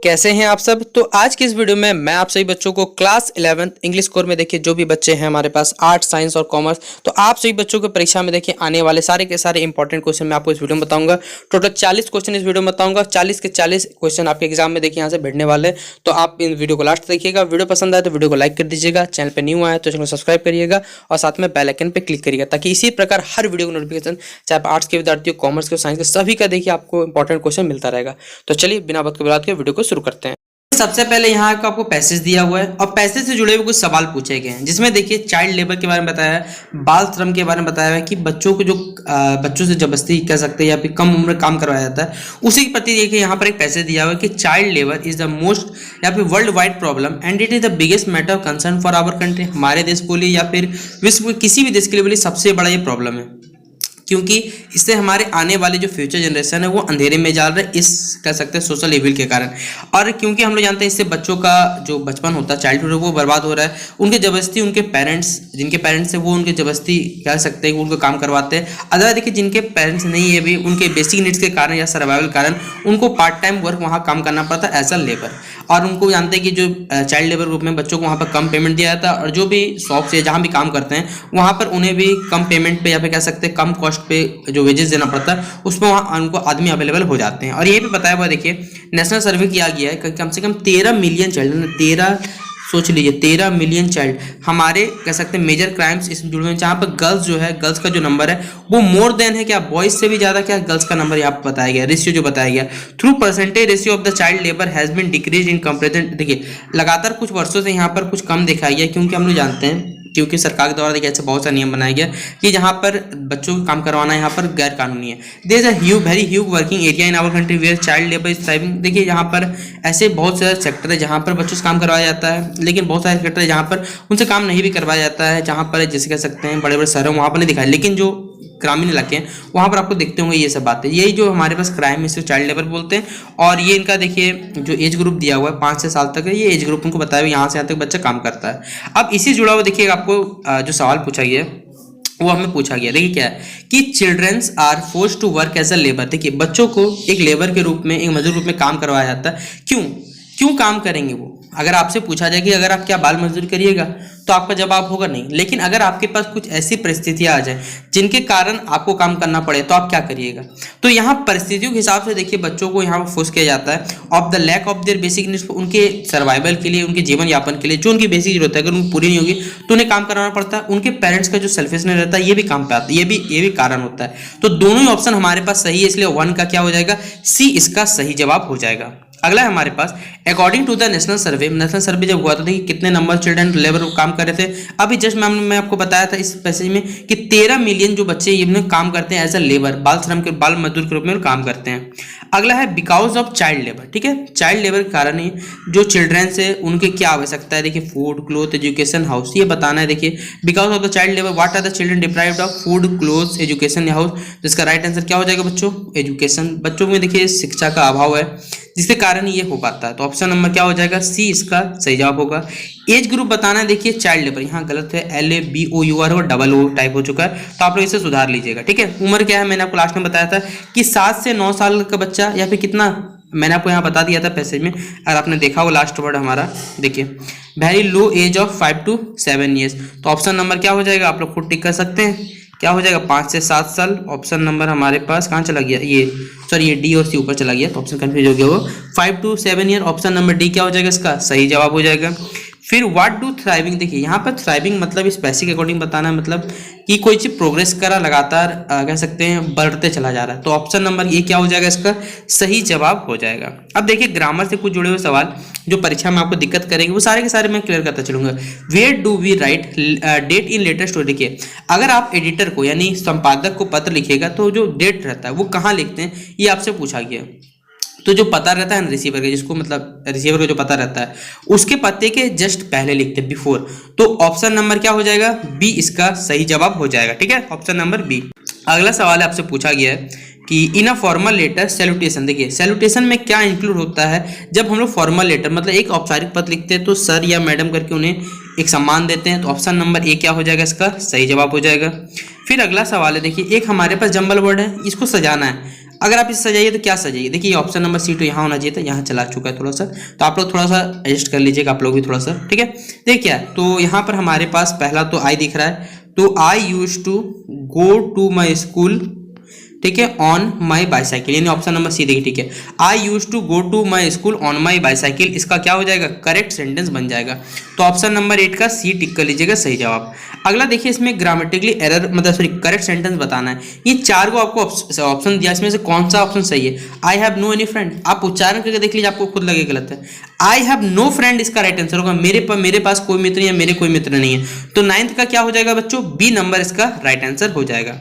कैसे हैं आप सब। तो आज की इस वीडियो में मैं आप सभी बच्चों को क्लास 11th इंग्लिश कोर में देखिए जो भी बच्चे हैं हमारे पास आर्ट साइंस और कॉमर्स, तो आप सभी बच्चों को परीक्षा में देखिए आने वाले सारे के सारे इंपॉर्टेंट क्वेश्चन मैं आपको इस वीडियो में बताऊंगा। टोटल 40 क्वेश्चन इस वीडियो में बताऊंगा। 40 के 40 क्वेश्चन आपके एग्जाम में देखिए यहाँ से भिड़ने वाले। तो आप इन वीडियो को लास्ट देखिएगा। वीडियो पसंद आए तो वीडियो को लाइक कर दीजिएगा, चैनल पर न्यू आए तो चैनल को सब्सक्राइब करिएगा और साथ में बेल आइकन पर क्लिक करिएगा ताकि इसी प्रकार हर वीडियो को नोटिफिकेशन चाहे आर्ट्स के विद्यार्थी हो, कॉमर्स के, साइंस के, सभी का देखिए आपको इंपॉर्टेंट क्वेश्चन मिलता रहेगा। तो चलिए बिना वक्त के बर्बाद के वीडियो को शुरू करते हैं। सबसे पहले यहाँ का आपको पैसेज दिया हुआ है और पैसेज से जुड़े हुए कुछ सवाल पूछे गए हैं, जिसमें देखिए चाइल्ड लेबर के बारे में बताया है, बाल श्रम के बारे में बताया है कि बच्चों को जो बच्चों से जबरदस्ती कह सकते हैं या फिर कम उम्र काम करवाया जाता है, उसी के प्रति देखिए यहाँ पर एक पैसेज दिया हुआ है कि child labour is the most या फिर world wide problem and it is the biggest matter of concern for our country. हमारे देश को लिए या फिर विश्व के किसी भी देश के लिए सबसे बड़ा ये प्रॉब्लम है, क्योंकि इससे हमारे आने वाले जो फ्यूचर जनरेशन है वो अंधेरे में जा रहे हैं, इस कह सकते हैं सोशल इविल के कारण। और क्योंकि हम लोग जानते हैं इससे बच्चों का जो बचपन होता है, चाइल्डहुड, वो बर्बाद हो रहा है। उनके जबरदस्ती उनके पेरेंट्स, जिनके पेरेंट्स है वो उनके जबरदस्ती कह सकते हैं कि उनको काम करवाते हैं। अदर देखिए जिनके पेरेंट्स नहीं है भी, उनके बेसिक नीड्स के कारण या सर्वाइवल कारण उनको पार्ट टाइम वर्क वहाँ काम करना पड़ता है एज अ लेबर। और उनको जानते हैं कि जो चाइल्ड लेबर ग्रुप में बच्चों को वहाँ पर कम पेमेंट दिया जाता है और जो भी शॉप से जहाँ भी काम करते हैं वहाँ पर उन्हें भी कम पेमेंट पे या फिर कह सकते हैं कम कॉस्ट पे जो वेजेस देना पड़ता है उसमें वहाँ उनको आदमी अवेलेबल हो जाते हैं। और ये भी बताया हुआ देखिए नेशनल सर्वे किया गया है कि कम से कम 13 मिलियन चाइल्ड, सोच लीजिए 13 मिलियन चाइल्ड हमारे कह सकते हैं मेजर क्राइम्स इसमें जुड़े हुए हैं, जहाँ पर गर्ल्स जो है, गर्ल्स का जो नंबर है वो मोर देन है क्या बॉयज से भी ज़्यादा क्या गर्ल्स का नंबर यहाँ पर बताया गया, रेशियो जो बताया गया। Through percentage ratio of the child labour has been decrease in comparison. देखिए लगातार कुछ वर्षों से यहाँ पर कुछ कम दिखाया गया, क्योंकि हम लोग जानते हैं क्योंकि सरकार के द्वारा देखिए ऐसे बहुत सा नियम बनाया गया कि जहाँ पर बच्चों को काम करवाना यहाँ पर गैर कानूनी है। There is a very huge working area in our country where child labour is thriving. देखिए यहाँ पर ऐसे बहुत सारे सेक्टर है जहाँ पर बच्चों से काम करवाया जाता है, लेकिन बहुत सारे सेक्टर है जहाँ पर उनसे काम नहीं भी करवाया जाता है, जहाँ पर जैसे कह सकते हैं बड़े बड़े शहरों वहाँ पर नहीं दिखाया, लेकिन जो ग्रामीण इलाके हैं वहाँ पर आपको देखते होंगे ये सब बातें। यही जो हमारे पास क्राइम है इसे चाइल्ड लेबर बोलते हैं। और ये इनका देखिए जो एज ग्रुप दिया हुआ है 5 से साल तक है, ये एज ग्रुप उनको बताया हुआ यहाँ से यहाँ तक बच्चा काम करता है। अब इसी जुड़ा हुआ देखिए आपको जो सवाल पूछा गया वो हमें पूछा गया, देखिए क्या है कि childrens are forced to work as a labour. देखिए बच्चों को एक लेबर के रूप में, एक मजदूर रूप में काम करवाया जाता है। क्यों काम करेंगे वो? अगर आपसे पूछा जाए कि अगर आप क्या बाल मजदूरी करिएगा तो आपका जवाब होगा नहीं, लेकिन अगर आपके पास कुछ ऐसी परिस्थितियां आ जाए जिनके कारण आपको काम करना पड़े तो आप क्या करिएगा? तो यहाँ परिस्थितियों के हिसाब से देखिए बच्चों को यहाँ पर फोर्स किया जाता है of the lack of their basic needs, उनके सर्वाइवल के लिए, उनके जीवन यापन के लिए जो उनकी बेसिक जरूरत है अगर उनको पूरी नहीं होगी तो उन्हें काम कराना पड़ता है। उनके पेरेंट्स का जो सेल्फिशनेस रहता है ये भी काम पे आता है, ये भी कारण होता है। तो दोनों ही ऑप्शन हमारे पास सही है, इसलिए 1 का क्या हो जाएगा, सी इसका सही जवाब हो जाएगा। अगला है हमारे पास अकॉर्डिंग टू द नेशनल सर्वे जब हुआ तो देखिए कितने नंबर चिल्ड्रन लेबर काम कर रहे थे। अभी जस्ट मैं आपको बताया था इस पैसेज में कि 13 मिलियन जो बच्चे ये काम करते हैं एज अ लेबर, बाल श्रम के, बाल मजदूर के रूप में काम करते हैं। अगला है बिकॉज ऑफ चाइल्ड लेबर। ठीक है, चाइल्ड लेबर के कारण ही जो चिल्ड्रन है उनके क्या आवश्यकता है, देखिए फूड, क्लोथ, एजुकेशन, हाउस, ये बताना है। देखिए because of the child labour what are the children deprived of food, cloth, education, house. जिसका राइट आंसर क्या हो जाएगा बच्चों, एजुकेशन। बच्चों में देखिए शिक्षा का अभाव है जिसके कारण ये हो पाता है। तो ऑप्शन नंबर क्या हो जाएगा, सी इसका सही जवाब होगा। एज ग्रुप बताना है, देखिए चाइल्ड लेबर यहाँ गलत है, LABOUR और डबल ओ टाइप हो चुका है, तो आप लोग इसे सुधार लीजिएगा। ठीक है, उम्र क्या है मैंने आपको लास्ट में बताया था कि 7 से 9 साल का बच्चा या फिर कितना, मैंने आपको यहाँ बता दिया था पैसेज में, अगर आपने देखा वो लास्ट वर्ड हमारा देखिए very low age of 5 to 7 years। तो ऑप्शन नंबर क्या हो जाएगा, आप लोग खुद टिक कर सकते हैं, क्या हो जाएगा 5 से 7 साल। ऑप्शन नंबर हमारे पास कहाँ चला गया, ये डी और सी ऊपर चला गया तो ऑप्शन कंफ्यूज हो गया, वो 5 to 7 year. Option number D क्या हो जाएगा, इसका सही जवाब हो जाएगा। फिर व्हाट डू थ्राइविंग, देखिए यहाँ पर थ्राइविंग मतलब इस पैसे के अकॉर्डिंग बताना है, मतलब कि कोई चीज प्रोग्रेस करा लगातार कह सकते हैं बढ़ते चला जा रहा है। तो ऑप्शन नंबर ये क्या हो जाएगा, इसका सही जवाब हो जाएगा। अब देखिए ग्रामर से कुछ जुड़े हुए सवाल जो परीक्षा में आपको दिक्कत करेंगे वो सारे के सारे मैं क्लियर करता चलूंगा। Where do we write date in letter story. देखिए अगर आप एडिटर को यानी संपादक को पत्र लिखेगा तो जो डेट रहता है वो कहाँ लिखते हैं, ये आपसे पूछा गया। तो जो पता रहता है ना रिसीवर का, जिसको मतलब रिसीवर को जो पता रहता है उसके पते के जस्ट पहले लिखते हैं, बिफोर। तो ऑप्शन नंबर क्या हो जाएगा, बी इसका सही जवाब हो जाएगा। ठीक है, ऑप्शन नंबर बी। अगला सवाल आपसे पूछा गया है कि इन अ फॉर्मल लेटर सैल्यूटेशन। देखिए सैल्यूटेशन में क्या इंक्लूड होता है, जब हम लोग फॉर्मल लेटर मतलब एक औपचारिक पत्र लिखते हैं तो सर या मैडम करके उन्हें एक सम्मान देते हैं। तो ऑप्शन नंबर ए क्या हो जाएगा, इसका सही जवाब हो जाएगा। फिर अगला सवाल है, देखिए एक हमारे पास जंबल वर्ड है, इसको सजाना है। अगर आप इसे सजाइए तो क्या सजाइए, देखिए ऑप्शन नंबर सी तो यहाँ होना चाहिए था, यहाँ चला चुका है थोड़ा सा, तो आप लोग थोड़ा सा एडजस्ट कर लीजिएगा, आप लोग भी थोड़ा सा, ठीक है। देखिए क्या है, तो यहाँ पर हमारे पास पहला तो आई दिख रहा है, तो I use to go to my school, ठीक है, ऑन माई बाईसाइकिल, यानी ऑप्शन नंबर सी देखिए, ठीक है, I use to go to my school on my bicycle, इसका क्या हो जाएगा, करेक्ट सेंटेंस बन जाएगा। तो ऑप्शन नंबर 8 का सी टिक कर लीजिएगा, सही जवाब। अगला देखिए, इसमें ग्रामेटिकली एरर मतलब सॉरी करेक्ट सेंटेंस बताना है। ये 4 को आपको ऑप्शन दिया, इसमें से कौन सा ऑप्शन सही है, I have no any friend, आप उच्चारण करके देख लीजिए, आपको खुद लगे गलत है। आई हैव नो फ्रेंड इसका राइट आंसर होगा, मेरे पास कोई मित्र या मेरे कोई मित्र नहीं है। तो 9th का क्या हो जाएगा बच्चों, बी नंबर इसका राइट आंसर हो जाएगा।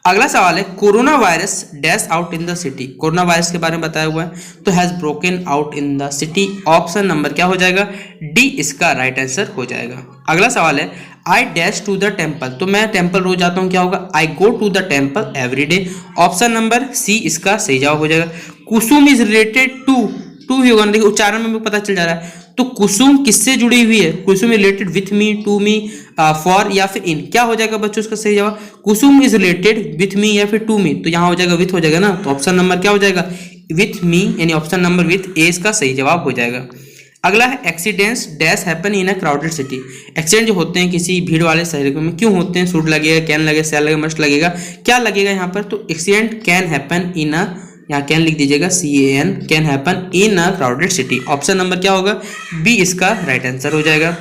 अगला सवाल है, corona virus dash out in the city, corona virus के बारे में बताया हुआ है, तो has broken out in the city, option number क्या हो जाएगा, डी इसका राइट आंसर हो जाएगा। अगला सवाल है, I dash to the temple, तो मैं टेम्पल रोज जाता हूँ, क्या होगा, I go to the temple every day, option number C इसका सही जवाब हो जाएगा। कुसुम इज रिलेटेड टू ही होगा, देखिए उच्चारण में भी पता चल जा रहा है, तो कुसुम किससे जुड़ी हुई है, Kusum related with me, to me, for या फिर इन, क्या हो जाएगा बच्चों इसका सही जवाब, कुसुम इज रिलेटेड विथ मी या फिर टू मी, तो यहाँ हो जाएगा विथ हो जाएगा ना, तो ऑप्शन नंबर क्या हो जाएगा, विथ मी, यानी ऑप्शन नंबर विथ ए इसका सही जवाब हो जाएगा। अगला है, accidents dash happen in a crowded city, accident जो होते हैं किसी भीड़ वाले शहर में क्यों होते हैं, शुड लगेगा, कैन लगेगा, शैल लगेगा, मस्ट लगेगा, क्या लगेगा यहाँ पर, तो एक्सीडेंट कैन हैपन इन अ, यहाँ कैन लिख दीजिएगा, CAN, can happen in a crowded city, option number क्या होगा, बी इसका राइट आंसर हो जाएगा।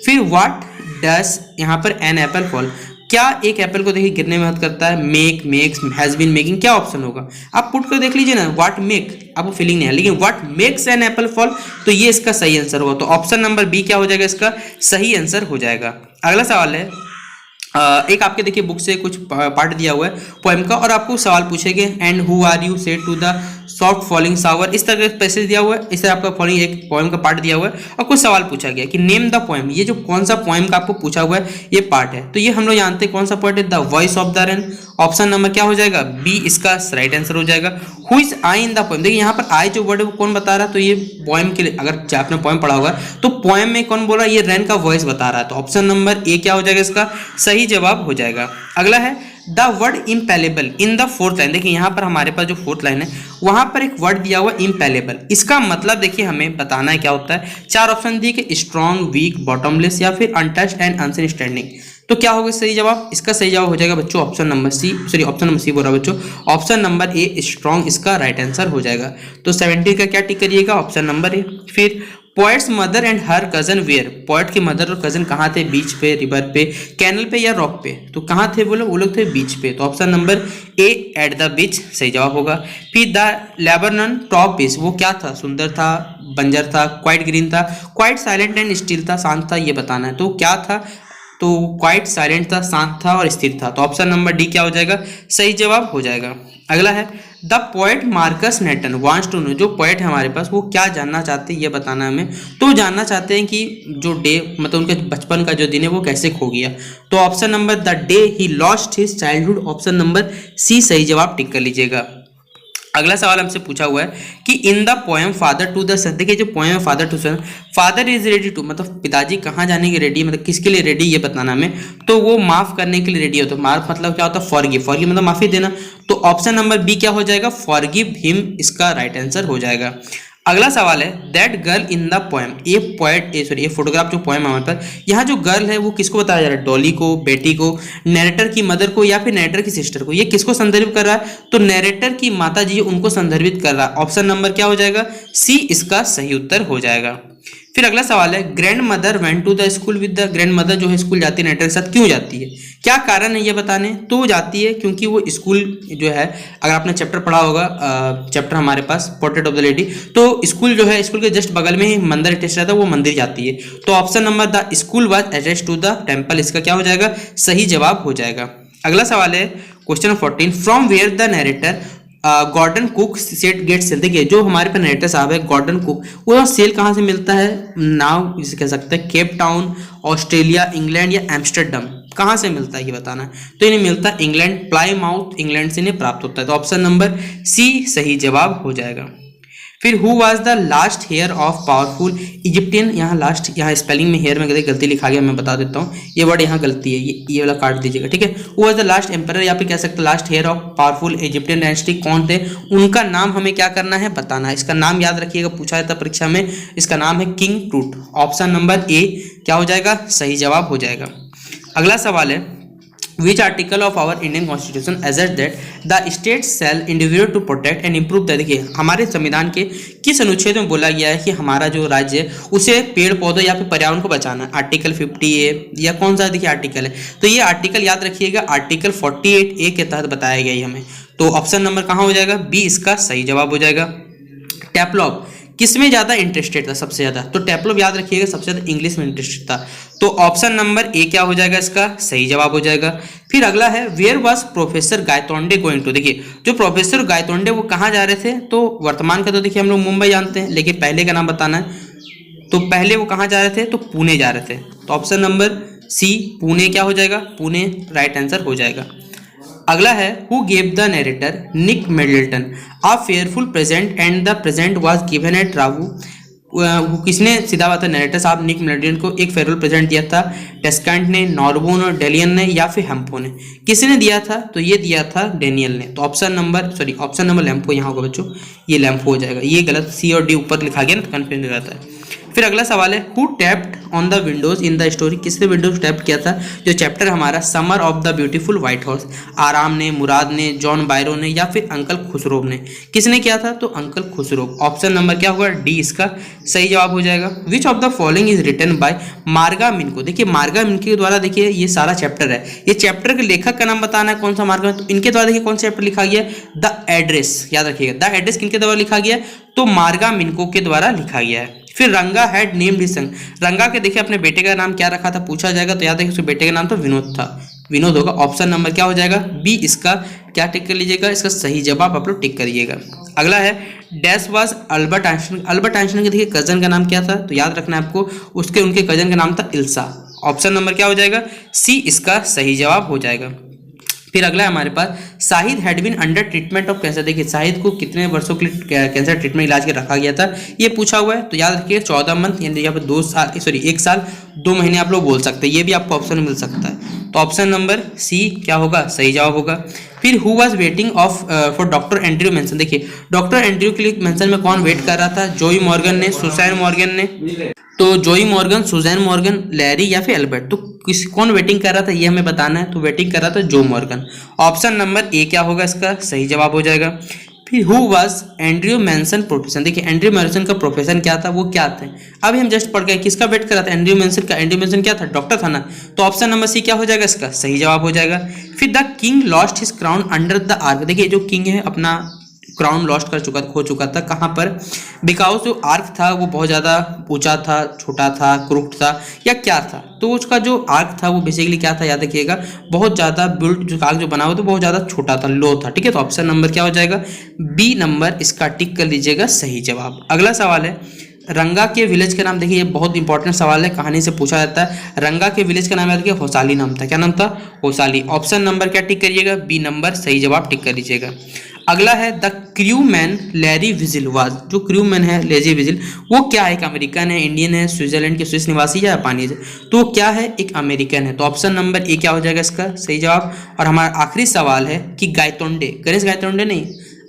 फिर व्हाट डस यहाँ पर एन एप्पल फॉल, क्या एक एप्पल को देखिए गिरने में मदद करता है, make, makes, has been making, क्या ऑप्शन होगा, आप पुट कर देख लीजिए ना, व्हाट मेक, आपको फीलिंग नहीं है, लेकिन what makes an apple fall, तो ये इसका सही आंसर होगा, तो ऑप्शन नंबर बी क्या हो जाएगा, इसका सही आंसर हो जाएगा। अगला सवाल है, एक आपके देखिए बुक से कुछ पार्ट दिया हुआ है पोएम का, और आपको सवाल पूछेंगे, and who are you said to the soft falling shower, इस तरह का पैसेज दिया हुआ है, इस तरह आपका फॉलिंग एक पोएम का पार्ट दिया हुआ है, और कुछ सवाल पूछा गया कि नेम द पोएम, ये जो कौन सा पोएम का आपको पूछा हुआ है ये पार्ट है, तो ये हम लोग जानते हैं कौन सा पार्ट है, the voice of the rain, option number क्या हो जाएगा, बी इसका राइट आंसर हो जाएगा। Who is I in the poem, देखिए यहाँ पर आई जो वर्ड है वो कौन बता रहा है, तो ये पोएम के लिए, अगर आपने पोएम पढ़ा होगा तो पोएम में कौन बोल रहा है, ये रेन का वॉइस बता रहा है, तो ऑप्शन नंबर ए क्या हो जाएगा, इसका सही जवाब हो जाएगा। अगला है, the word impalpable in the fourth line, देखिए यहाँ पर हमारे पास जो फोर्थ लाइन है वहां पर एक वर्ड दिया हुआ इम्पैलेबल, इसका मतलब देखिए हमें बताना है क्या होता है, 4 ऑप्शन दिए कि स्ट्रॉन्ग, वीक, बॉटमलेस या फिर अनटच्ड एंड अनस्टैंडिंग, तो क्या होगा सही जवाब, इसका सही जवाब हो जाएगा बच्चों option number C, sorry option number C बोल रहा बच्चों, ऑप्शन नंबर ए स्ट्रॉन्ग इसका राइट आंसर हो जाएगा। तो 70 का क्या टिक करिएगा, ऑप्शन नंबर ए। फिर poet's mother and her cousin where, poet की मदर और कजन कहाँ थे, बीच पे, रिवर पे, कैनल पे या रॉक पे, तो कहाँ थे वो लोग थे बीच पे, तो option number A at the beach सही जवाब होगा। फिर द लेबनन टॉप बीच, वो क्या था, सुंदर था, बंजर था, क्वाइट ग्रीन था, क्वाइट साइलेंट एंड स्टिल था, शांत था, ये बताना है, तो क्या था, तो क्वाइट साइलेंट था, शांत था और स्थिर था, तो ऑप्शन नंबर डी क्या हो जाएगा, सही जवाब हो जाएगा। अगला है, the poet Marcus Nathan wants to know, जो पोएट है हमारे पास वो क्या जानना चाहते हैं ये बताना है हमें, तो जानना चाहते हैं कि जो डे मतलब उनके बचपन का जो दिन है वो कैसे खो गया, तो option number the day he lost his childhood, option number C सही जवाब टिक कर लीजिएगा। अगला सवाल हमसे पूछा हुआ है कि in the poem father to the son, देखिए जो पोएम है father to son, father is ready to मतलब पिताजी कहाँ जाने के रेडी, मतलब किसके लिए रेडी ये बताना हमें, तो वो माफ करने के लिए रेडी होता है, माफ मतलब क्या होता है, फॉरगिव, फॉरगिव मतलब माफी देना, तो ऑप्शन नंबर बी क्या हो जाएगा, फॉरगिव हिम इसका राइट आंसर हो जाएगा। अगला सवाल है, that girl in the poem, ये पोएट सॉरी ये फोटोग्राफ जो पोएम है हमारे पास, यहाँ जो गर्ल है वो किसको बताया जा रहा है, डॉली को, बेटी को, नैरेटर की मदर को या फिर नैरेटर की सिस्टर को, ये किसको संदर्भित कर रहा है, तो नैरेटर की माता जी उनको संदर्भित कर रहा है, ऑप्शन नंबर क्या हो जाएगा, सी इसका सही उत्तर हो जाएगा। फिर अगला सवाल है, grandmother went to the school with the, grandmother जो है स्कूल जाती है नैरेटर के साथ, क्यों जाती है, क्या कारण है ये बताने, तो जाती है क्योंकि वो स्कूल जो है, अगर आपने चैप्टर पढ़ा होगा, चैप्टर हमारे पास पोर्ट्रेट ऑफ द लेडी, तो स्कूल जो है स्कूल के जस्ट बगल में ही मंदिर अटैच रहता है, वो मंदिर जाती है, तो option number the school was attached to the temple, इसका क्या हो जाएगा, सही जवाब हो जाएगा। अगला सवाल है question 14, from where the narrator Gordon Cook set get sell, देखिए जो हमारे पास नरेटर साहब है गॉर्डन कुक, वो सेल कहाँ से मिलता है, नाव जिसे कह सकते हैं, केप टाउन, ऑस्ट्रेलिया, इंग्लैंड या एम्स्टर्डम, कहाँ से मिलता है ये बताना है, तो इन्हें मिलता है इंग्लैंड, प्लाईमाउथ इंग्लैंड से इन्हें प्राप्त होता है, तो ऑप्शन नंबर सी सही जवाब हो जाएगा। फिर who was the last heir of powerful Egyptian, यहाँ लास्ट, यहाँ स्पेलिंग में हेयर में गलती लिखा गया, मैं बता देता हूँ, ये वर्ड यहाँ गलती है, ये वाला काट दीजिएगा, ठीक है। Who was the last emperor, या फिर कह सकते last heir of powerful Egyptian dynasty, कौन थे, उनका नाम हमें क्या करना है, बताना है। इसका नाम याद रखिएगा, पूछा जाता है परीक्षा में, इसका नाम है किंग टूट। ऑप्शन नंबर ए क्या हो जाएगा, सही जवाब हो जाएगा। अगला सवाल है Which article of our Indian Constitution asserts that the states shall endeavor to protect and improve the, देखिए हमारे संविधान के किस अनुच्छेद में बोला गया है कि हमारा जो राज्य है उसे पेड़ पौधों या फिर पर्यावरण को बचाना है। आर्टिकल 50A या कौन सा देखिए आर्टिकल है, तो ये आर्टिकल याद रखिएगा, आर्टिकल 48A के तहत बताया गया है हमें। तो ऑप्शन नंबर कहाँ हो जाएगा, बी इसका सही जवाब हो जाएगा। टेप्लॉप किसमें ज़्यादा इंटरेस्टेड था, सबसे ज़्यादा, तो टेप्लॉप याद रखिएगा सबसे ज़्यादा इंग्लिश में इंटरेस्टेड था। तो ऑप्शन नंबर ए क्या हो जाएगा, इसका सही जवाब हो जाएगा। फिर अगला है where was professor Gaitonde going to, देखिए जो प्रोफेसर गायतोंडे वो कहाँ जा रहे थे, तो वर्तमान का तो देखिए हम लोग मुंबई जानते हैं, लेकिन पहले का नाम बताना है, तो पहले वो कहाँ जा रहे थे, तो पुणे जा रहे थे। तो ऑप्शन नंबर सी पुणे क्या हो जाएगा, पुणे राइट आंसर हो जाएगा। अगला है who gave the narrator Nick Middleton a fearful present and the present was given at रावू, किसने, सीधा बात है नरेटर साहब निक मिडल्टन को एक फेयरफुल प्रेजेंट दिया था, टेस्कांट ने, नॉर्बोन और डेलियन ने, या फिर हेम्पो ने, किसने दिया था, तो ये दिया था डेनियल ने। तो ऑप्शन नंबर लैम्पो यहाँ होगा बच्चों, ये लैम्पो हो जाएगा, ये गलत, सी और डी ऊपर लिखा गया ना तो कन्फ्यूजन हो जाता है। फिर अगला सवाल है who tapped on the Windows in the story, किसने विंडोज टैप किया था, जो चैप्टर हमारा summer of the beautiful white house, आराम ने, मुराद ने, जॉन बायरो ने, या फिर अंकल खुसरो ने, किसने किया था, तो अंकल खुसरो। ऑप्शन नंबर क्या होगा, डी इसका सही जवाब हो जाएगा। Which of the following is written by Marga Minco, देखिए मार्गा मिनको के द्वारा, देखिए ये सारा चैप्टर है, ये चैप्टर के लेखक का नाम बताना है, कौन सा मार्गा, तो इनके द्वारा देखिए कौन सा चैप्टर लिखा गया, द एड्रेस, याद रखिएगा द एड्रेस किनके द्वारा लिखा गया, तो मार्गा मिनको के द्वारा लिखा गया है। फिर रंगा हैड नेम्ड हिज सन, रंगा के देखिए अपने बेटे का नाम क्या रखा था, पूछा जाएगा, तो याद है उसके बेटे का नाम तो विनोद था, विनोद होगा। ऑप्शन नंबर क्या हो जाएगा, बी इसका क्या टिक कर लीजिएगा, इसका सही जवाब आप लोग टिक करिएगा। अगला है dash was Albert Einstein, Albert Einstein के देखिए कजन का नाम क्या था, तो याद रखना है आपको, उनके कजन का नाम था इल्सा। ऑप्शन नंबर क्या हो जाएगा, सी इसका सही जवाब हो जाएगा। फिर अगला है हमारे पास Shahid had been under treatment of cancer, देखिए शाहिद को कितने वर्षों के लिए कैंसर ट्रीटमेंट इलाज के रखा गया था, ये पूछा हुआ है, तो याद रखिए 14 मंथ, यानी यहाँ पर 1 साल 2 महीने आप लोग बोल सकते हैं, ये भी आपको ऑप्शन मिल सकता है। तो ऑप्शन नंबर सी क्या होगा, सही जवाब होगा। फिर who was waiting of for doctor Andrew mention, देखिए डॉक्टर एंड्रयू के लिए मेंसन में कौन वेट कर रहा था, जोई मॉर्गन ने, सुसैन मॉर्गन ने, तो जोई मॉर्गन, सुजैन मॉर्गन, लैरी या फिर एल्बर्ट, तो कौन वेटिंग कर रहा था ये हमें बताना है, तो वेटिंग कर रहा था जो मॉर्गन। ऑप्शन नंबर ए क्या होगा, इसका सही जवाब हो जाएगा। फिर who was Andrew mention profession, देखिए एंड्रयू मेंसन का प्रोफेशन क्या था, वो क्या थे, अभी हम जस्ट पढ़ गए, किसका वेट कर रहा था, एंड्रयू मेंसन का, एंड्रयू मेंसन क्या था, डॉक्टर था ना, तो ऑप्शन नंबर सी क्या हो जाएगा, इसका सही जवाब हो जाएगा। फिर the king lost his crown under the arc, देखिए जो किंग है अपना क्राउन लॉस्ट खो चुका था, कहाँ पर, बिकॉज जो आर्क था वो बहुत ज़्यादा ऊंचा था, छोटा था, क्रूक्ड था, या क्या था, तो उसका जो आर्क था वो बेसिकली क्या था, याद रखिएगा बहुत ज़्यादा बिल्ड, जो आर्क जो बना हुआ था बहुत ज़्यादा छोटा था, लो था, ठीक है। तो ऑप्शन नंबर क्या हो जाएगा, बी नंबर इसका टिक कर लीजिएगा, सही जवाब। अगला सवाल है रंगा के विलेज का नाम, देखिए ये बहुत इंपॉर्टेंट सवाल है, कहानी से पूछा जाता है, रंगा के विलेज का नाम याद रखिए, होसाली नाम था, क्या नाम था, होसाली। ऑप्शन नंबर क्या टिक करिएगा, बी नंबर सही जवाब टिक कर लीजिएगा। अगला है the crew man Larry vigil was, जो क्रू मैन है लेजी विजिल वो क्या है, एक अमेरिकन है, इंडियन है, स्विट्जरलैंड के स्विस निवासी या जापानी है, तो क्या है, एक अमेरिकन है। तो ऑप्शन नंबर ए क्या हो जाएगा इसका सही जवाब। और हमारा आखिरी सवाल है कि गायतोंडे, गणेश गायतोंडे नहीं,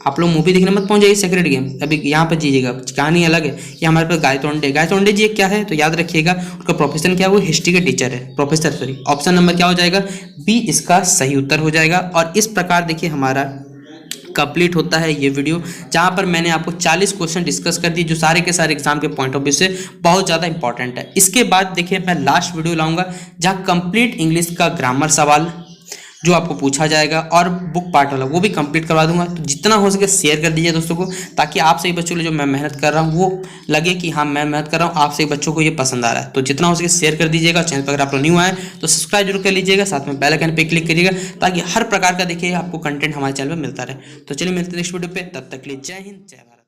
आप लोग मूवी देखने मत पहुंच जाइए, सेक्रेट गेम अभी यहाँ पर जीजिएगा, कहानी अलग है। ये हमारे पास गायतोंडे जी क्या है, तो याद रखिएगा उनका प्रोफेशन क्या है, वो हिस्ट्री के टीचर है, प्रोफेसर सॉरी। ऑप्शन नंबर क्या हो जाएगा, बी इसका सही उत्तर हो जाएगा। और इस प्रकार देखिए हमारा कंप्लीट होता है ये वीडियो, जहां पर मैंने आपको 40 क्वेश्चन डिस्कस कर दिए, जो सारे के सारे एग्जाम के पॉइंट ऑफ व्यू से बहुत ज़्यादा इंपॉर्टेंट है। इसके बाद देखिए मैं लास्ट वीडियो लाऊंगा जहां कंप्लीट इंग्लिश का ग्रामर सवाल जो आपको पूछा जाएगा और बुक पार्ट वाला वो भी कंप्लीट करवा दूंगा। तो जितना हो सके शेयर कर दीजिए दोस्तों को, ताकि आप सभी बच्चों के लिए जो मैं मेहनत कर रहा हूँ वो लगे कि हाँ मैं मेहनत कर रहा हूँ, आप सभी बच्चों को ये पसंद आ रहा है। तो जितना हो सके शेयर कर दीजिएगा। चैनल पर अगर आप लोग न्यू आए तो सब्सक्राइब जरूर कर लीजिएगा, साथ में बेल आइकन पे क्लिक करिएगा ताकि हर प्रकार का देखिए आपको कंटेंट हमारे चैनल पर मिलता रहे। तो चलिए मिलते हैं नेक्स्ट वीडियो पे, तब तक के लिए जय हिंद जय भारत।